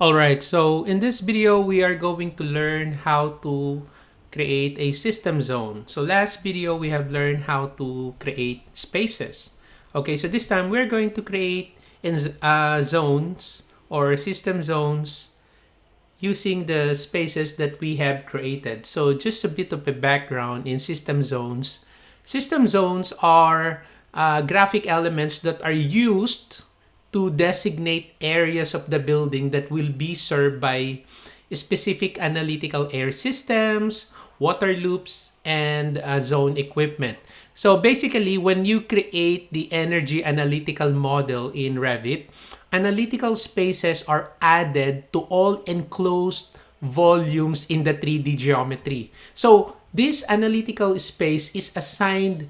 Alright, so in this video, we are going to learn how to create a system zone. So last video, we have learned how to create spaces. Okay, so this time we're going to create zones or system zones using the spaces that we have created. So just a bit of a background in system zones. System zones are graphic elements that are used to designate areas of the building that will be served by specific analytical air systems, water loops, and zone equipment. So basically, when you create the energy analytical model in Revit, analytical spaces are added to all enclosed volumes in the 3D geometry. So this analytical space is assigned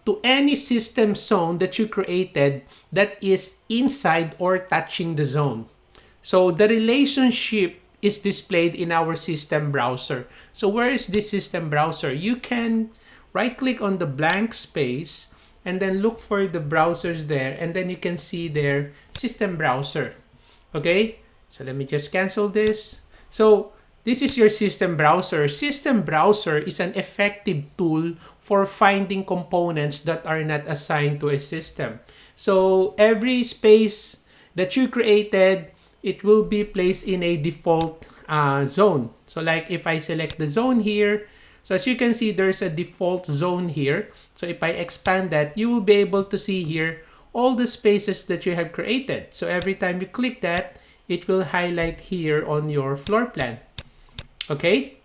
to any system zone that you created that is inside or touching the zone. So the relationship is displayed in our system browser. So where is this system browser? You can right click on the blank space and then look for the browsers there, and then you can see their system browser. Okay, so let me just cancel this. So this is your system browser. System browser is an effective tool for finding components that are not assigned to a system. So every space that you created, it will be placed in a default zone. So like if I select the zone here, so as you can see, there's a default zone here. So if I expand that, you will be able to see here all the spaces that you have created. So every time you click that, it will highlight here on your floor plan. Okay?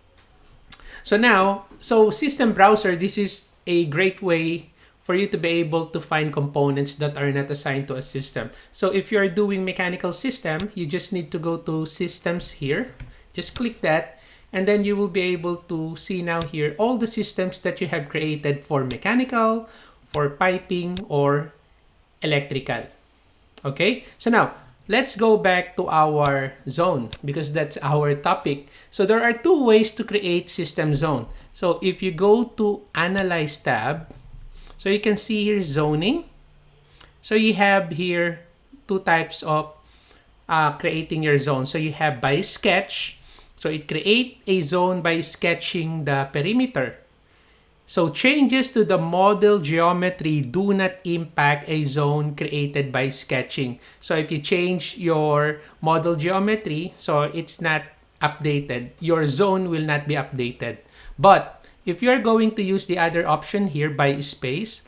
So now, system browser, this is a great way for you to be able to find components that are not assigned to a system. So if you're doing mechanical system, you just need to go to systems here. Just click that, and then you will be able to see now here all the systems that you have created for mechanical, for piping, or electrical. Okay? So now, let's go back to our zone because that's our topic. So there are two ways to create system zone. So if you go to Analyze tab, so you can see here zoning. So you have here two types of creating your zone. So you have by sketch. So it creates a zone by sketching the perimeter. So changes to the model geometry do not impact a zone created by sketching. So if you change your model geometry, so it's not updated, your zone will not be updated. But if you're going to use the other option here by space,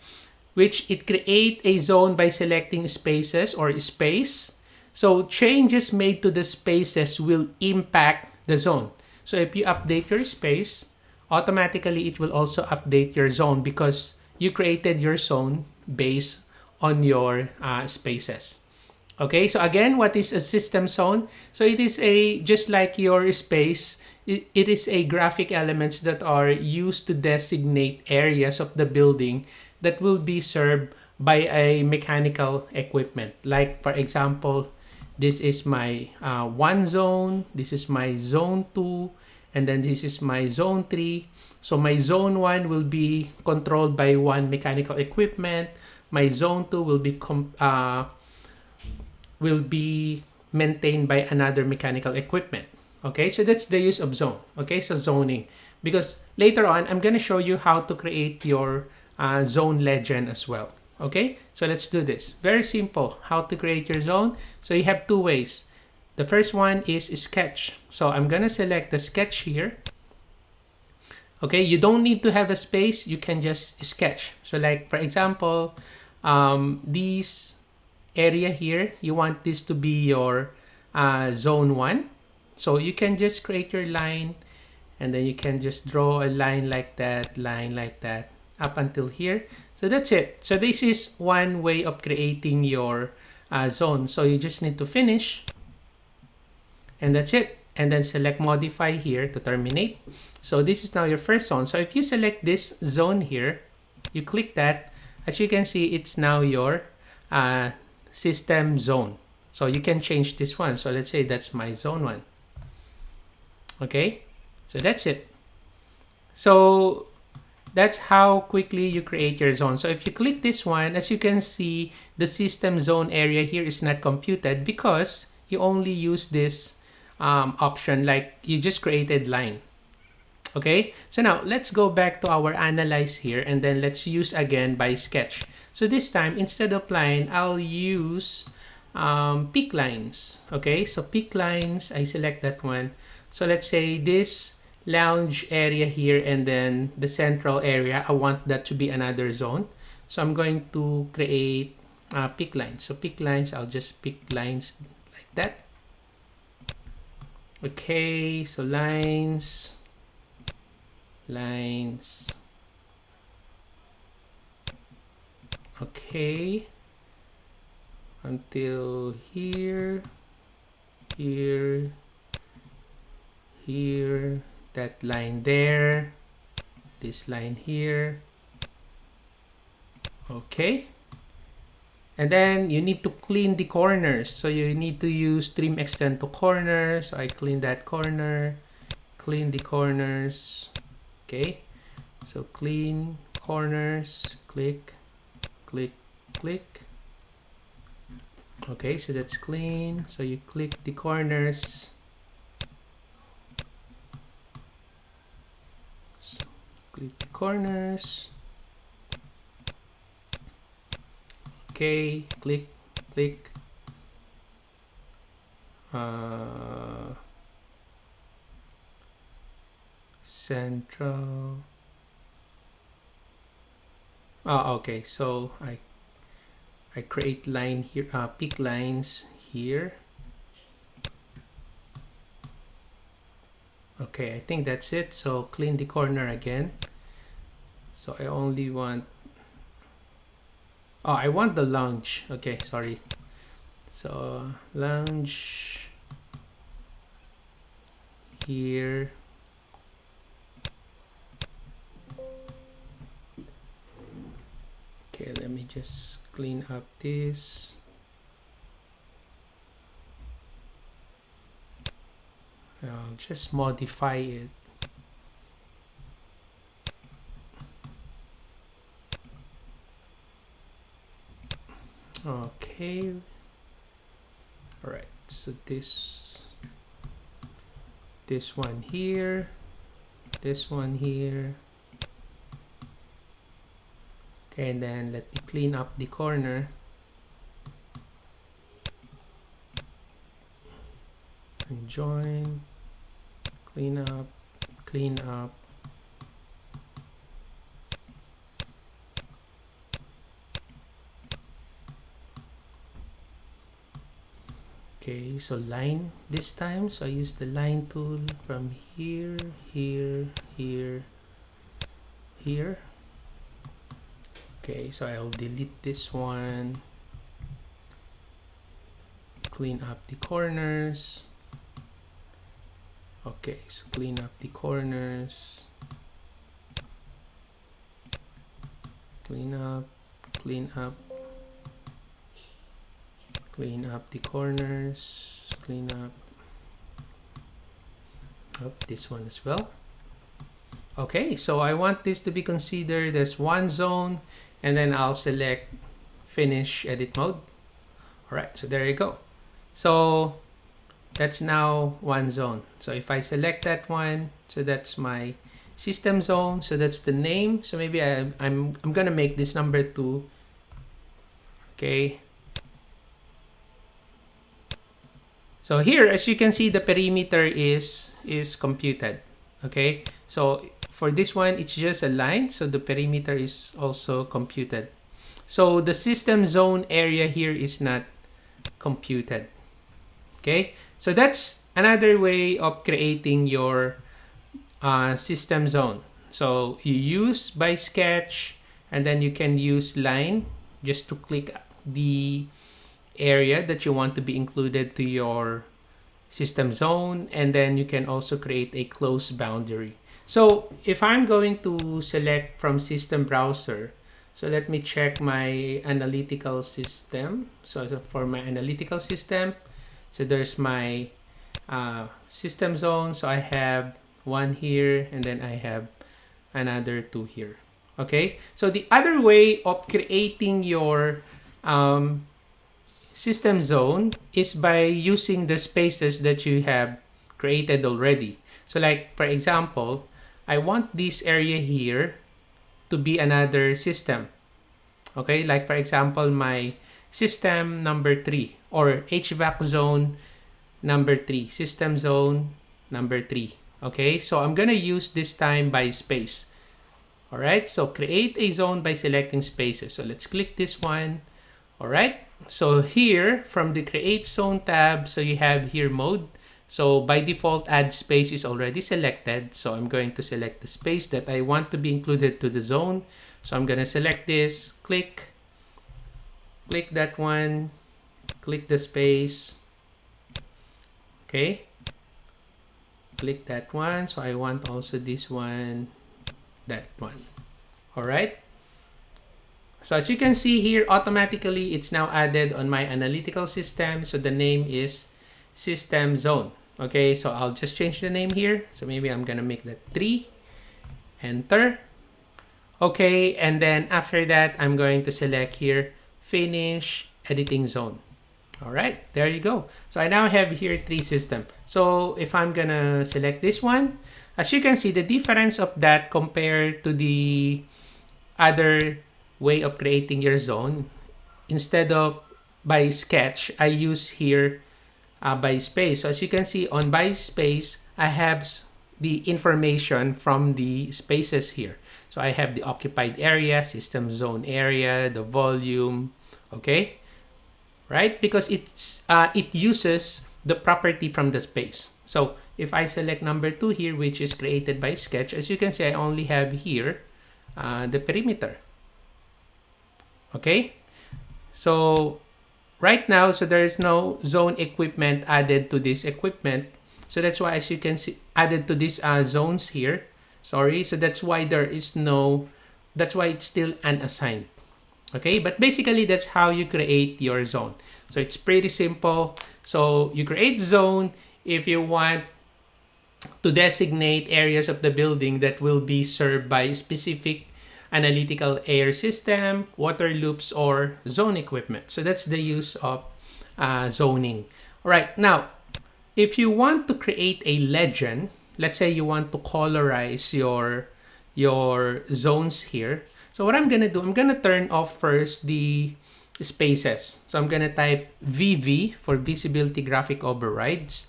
which it create a zone by selecting spaces or space, so changes made to the spaces will impact the zone. So if you update your space, automatically it will also update your zone because you created your zone based on your spaces. Okay, so again, what is a system zone? So it is just like your space, it is a graphic elements that are used to designate areas of the building that will be served by a mechanical equipment. Like for example, this is my one zone, this is my zone 2, and then this is my zone 3. So my zone 1 will be controlled by one mechanical equipment. My zone 2 will be maintained by another mechanical equipment. Okay, so that's the use of zone. Okay, so zoning. Because later on, I'm going to show you how to create your zone legend as well. Okay, so let's do this. Very simple. How to create your zone. So you have two ways. The first one is sketch. So I'm going to select the sketch here. Okay, you don't need to have a space. You can just sketch. So like, for example, this area here, you want this to be your zone 1. So you can just create your line, and then you can just draw a line like that, up until here. So that's it. So this is one way of creating your zone. So you just need to finish. And that's it. And then select modify here to terminate. So this is now your first zone. So if you select this zone here, you click that, as you can see, it's now your system zone. So you can change this one. So let's say that's my zone 1. Okay, so that's it. So that's how quickly you create your zone. So if you click this one, as you can see, the system zone area here is not computed because you only use this option like you just created line. Okay, so now let's go back to our analyze here, and then let's use again by sketch. So this time, instead of line, I'll use pick lines. Okay, so pick lines, I select that one. So let's say this lounge area here, and then the central area, I want that to be another zone. So I'm going to create pick lines. So pick lines, I'll just pick lines like that. Okay, so lines. Okay, until here, that line there, this line here. Okay, and then you need to clean the corners, so you need to use trim extend to corner. So I clean that corner, clean the corners. Okay, so clean corners, click. Okay, so that's clean. So you click the corners. So click the corners. Okay, click. Central. Oh, okay. So I create line here, pick lines here. Okay, I think that's it. So clean the corner again. So I only want, oh, I want the lounge. Okay, sorry. So lounge here. Okay, let me just clean up this. I'll just modify it. Okay. All right. So this one here, this one here. Okay, and then let me clean up the corner. And join, clean up. Okay, so line this time. So I use the line tool from here. Okay, so I'll delete this one. Clean up the corners. Okay, so clean up the corners. Clean up the corners. Clean up this one as well. Okay, so I want this to be considered as one zone, and then I'll select finish edit mode. All right, so there you go. So that's now one zone. So if I select that one, so that's my system zone. So that's the name. So maybe I'm gonna make this number 2. Okay. So here, as you can see, the perimeter is computed. Okay. So for this one, it's just a line. So the perimeter is also computed. So the system zone area here is not computed. Okay. So that's another way of creating your system zone. So you use by sketch, and then you can use line just to click the area that you want to be included to your system zone, and then you can also create a close boundary. So if I'm going to select from system browser, so let me check my analytical system. So for my analytical system, so there's my system zone. So I have one here, and then I have another 2 here. Okay, so the other way of creating your system zone is by using the spaces that you have created already. So like, for example, I want this area here to be another system. Okay, like for example, my system number 3 or HVAC zone number 3, system zone number 3. Okay, so I'm gonna use this time by space. All right, so create a zone by selecting spaces. So let's click this one. All right, so here from the create zone tab, so you have here mode. So by default, add space is already selected. So I'm going to select the space that I want to be included to the zone. So I'm gonna select this, click that one, click the space. Okay, click that one. So I want also this one, that one. All right. So as you can see here, automatically it's now added on my analytical system. So the name is system zone. Okay, so I'll just change the name here. So maybe I'm gonna make that 3. Enter. Okay, and then after that, I'm going to select here, finish editing zone. All right, there you go. So I now have here 3 systems. So if I'm gonna select this one, as you can see, the difference of that compared to the other way of creating your zone, instead of by sketch, I use here by space. So as you can see on by space, I have the information from the spaces here. So I have the occupied area, system zone area, the volume, okay? Right? Because it uses the property from the space. So if I select number 2 here, which is created by sketch, as you can see, I only have here the perimeter. Okay? So right now, so there is no zone equipment added to this equipment. So that's why, as you can see, added to these zones here. Sorry, so that's why there is no, that's why it's still unassigned. Okay, but basically that's how you create your zone. So it's pretty simple. So you create zone if you want to designate areas of the building that will be served by specific analytical air system, water loops, or zone equipment. So that's the use of zoning. All right, now, if you want to create a legend, let's say you want to colorize your zones here. So what I'm gonna do, I'm gonna turn off first the spaces. So I'm gonna type VV for visibility graphic overrides.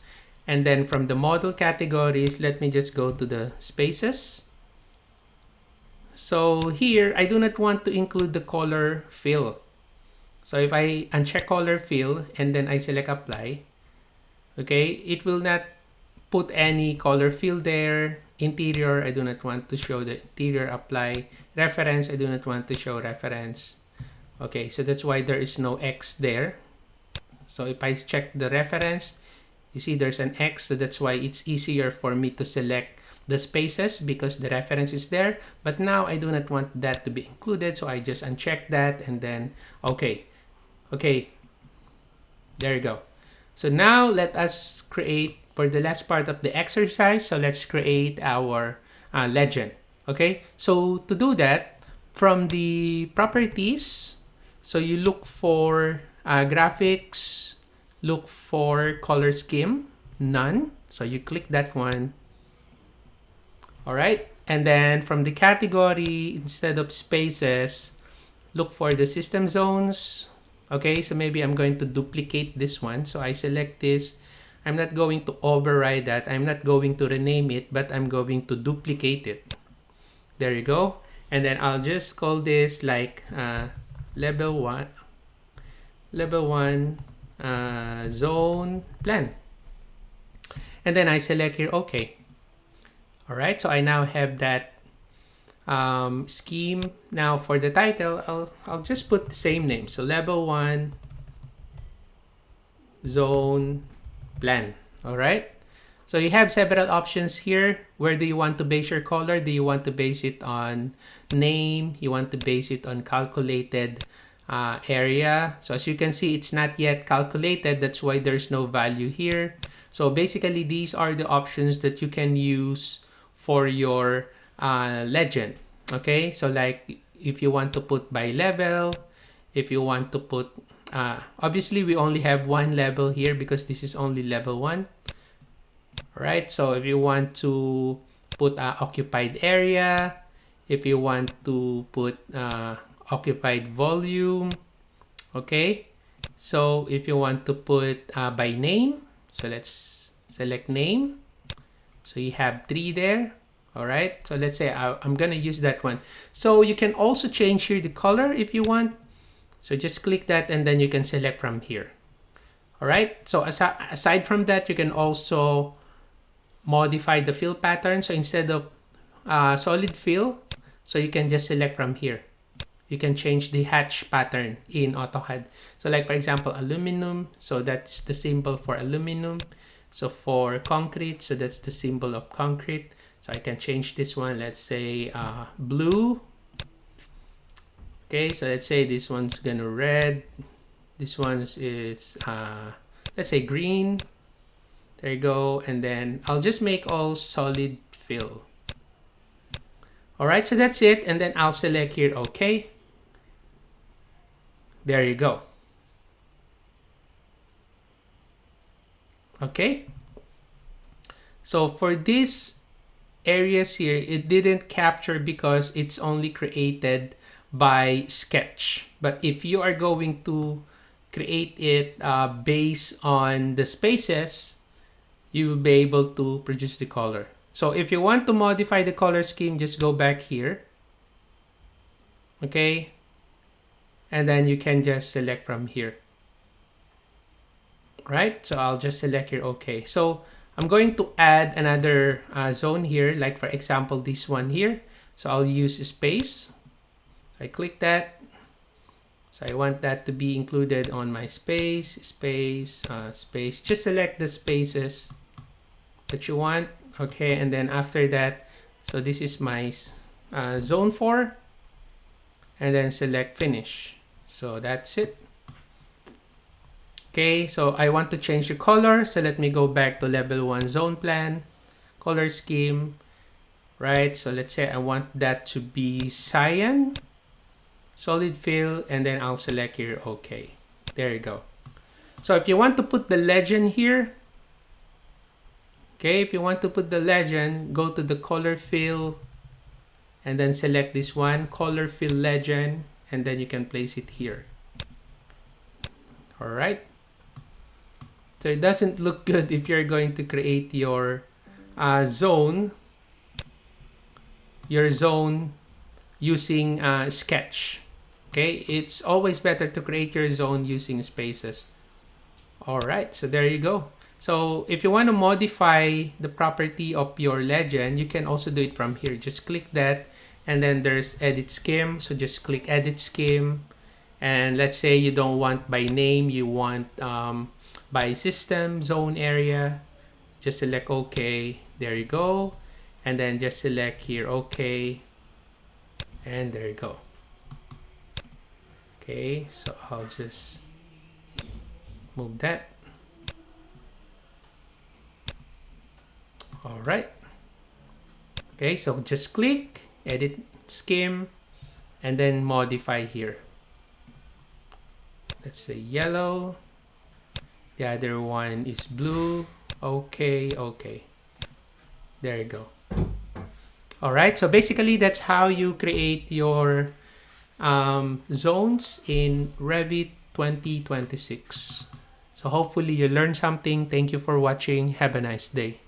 And then from the model categories, let me just go to the spaces. So here, I do not want to include the color fill. So if I uncheck color fill and then I select apply, okay, it will not put any color fill there. Interior, I do not want to show the interior, apply. Reference, I do not want to show reference. Okay, so that's why there is no X there. So if I check the reference, you see there's an X, so that's why it's easier for me to select the spaces because the reference is there. But now I do not want that to be included, so I just uncheck that and then okay, there you go. So now let us create for the last part of the exercise. So let's create our legend. Okay, so to do that, from the properties, so you look for graphics, look for color scheme, none. So you click that one. All right, and then from the category, instead of spaces, look for the system zones. Okay, so maybe I'm going to duplicate this one. So I select this. I'm not going to override that. I'm not going to rename it, but I'm going to duplicate it. There you go. And then I'll just call this like level 1 zone plan. And then I select here OK. All right, so I now have that scheme. Now for the title, I'll just put the same name. So level 1 zone plan. All right, so you have several options here. Where do you want to base your color? Do you want to base it on name? You want to base it on calculated area? So as you can see, it's not yet calculated. That's why there's no value here. So basically, these are the options that you can use for your legend. Okay, so like if you want to put by level, if you want to put obviously we only have one level here because this is only level 1. All right, so if you want to put occupied area, if you want to put occupied volume, okay. So if you want to put by name, so let's select name. So you have 3 there. All right, so let's say I'm gonna use that one. So you can also change here the color if you want. So just click that and then you can select from here. All right, so aside from that, you can also modify the fill pattern. So instead of solid fill, so you can just select from here. You can change the hatch pattern in AutoCAD. So like for example, aluminum, so that's the symbol for aluminum. So for concrete, so that's the symbol of concrete. So I can change this one, let's say blue. Okay, so let's say this one's gonna red. This one's is let's say green. There you go. And then I'll just make all solid fill. All right, so that's it. And then I'll select here, okay. There you go. Okay. So for these areas here, it didn't capture because it's only created by sketch. But if you are going to create it based on the spaces, you will be able to produce the color. So if you want to modify the color scheme, just go back here. Okay. And then you can just select from here. Right? So I'll just select here, okay. So I'm going to add another zone here, like for example, this one here. So I'll use space. So I click that. So I want that to be included on my space. Just select the spaces that you want. Okay, and then after that, so this is my zone 4. And then select finish. So that's it. Okay, so I want to change the color. So let me go back to level 1 zone plan, color scheme, right? So let's say I want that to be cyan, solid fill, and then I'll select here, okay. There you go. So if you want to put the legend here, okay, if you want to put the legend, go to the color fill, and then select this one, color fill legend, and then you can place it here. All right. So it doesn't look good if you're going to create your zone using sketch. Okay, it's always better to create your zone using spaces. All right, so there you go. So if you want to modify the property of your legend, you can also do it from here. Just click that, and then there's edit scheme. So just click edit scheme, and let's say you don't want by name, you want by system, zone area. Just select okay. There you go. And then just select here okay. And there you go. Okay, so I'll just move that. All right. Okay, so just click edit scheme and then modify here. Let's say yellow. The other one is blue. Okay, okay. There you go. All right, so basically that's how you create your zones in Revit 2026. So hopefully you learned something. Thank you for watching. Have a nice day.